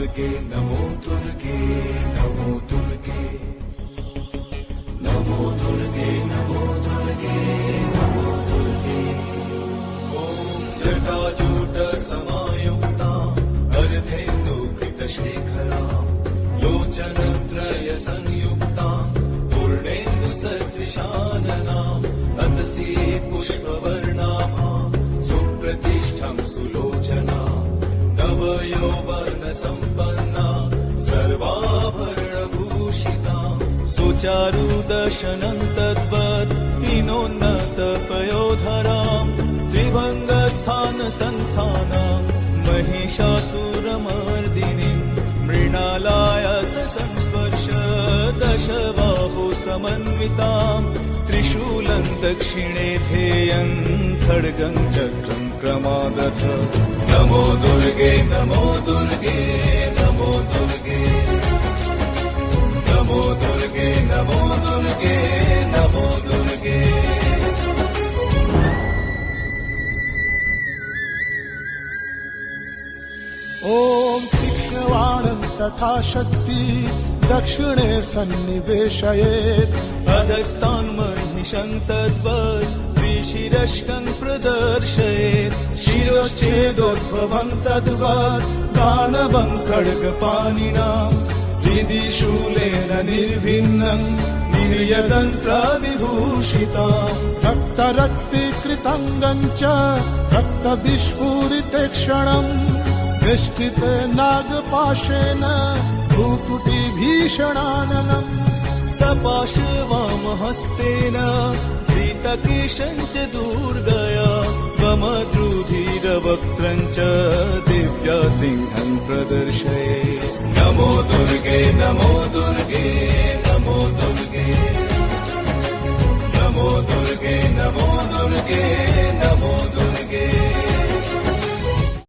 दुर्गे नमो दुर्गे नमो दुर्गे नमो दुर्गे नमो दुर्गे नमो दुर्गे ॐ जटाजूट समायुक्ता अर्धेन्दुकृतशेखरा लोचनत्रय संयुक्ता पूर्णेन्दु सदृशानना अतसी पुष्पवर्णाभा सुप्रतिष्ठं सुलोचना नवयौवन सम्पन्ना सर्वाभरणभूषिता सुचारुदशनं तद्वत् हिनोन्नतपयोधरां त्रिभङ्गस्थान संस्थानां महिषासुरमर्दिनीं मृणालायत संस्पर्श दशबाहु समन्वितां त्रिशूलं दक्षिणे ध्येयं खड्गं चक्रं क्रमागत नमो दुर्गे नमो दुर्गे नमो दुर्गे नमो दुर्गे नमो दुर्गे नमो दुर्गे ॐ तीक्ष्णवाणं तथा शक्ति दक्षिणे सन्निवेशयेत् अधस्तान् महिषं तद्वत् त्रिशिरस्कं प्रदर्शयेत् शिरोच्छेदोद्भवं तद्वत् दानवं खड्गपाणिनां हृदि शूलेन निर्भिन्नं निर्यदन्त्रविभूषितां रक्तरक्तीकृतङ्गं च रक्तविस्फुरिते क्षणम् वेष्टित नागपाशेन भ्रूकुटिभीषणाननम् सपाशवामहस्तेन धृतकेशं च दुर्गया वमद्रुधिरवक्त्रं च दिव्यासिंहं प्रदर्शयेत् नमो दुर्गे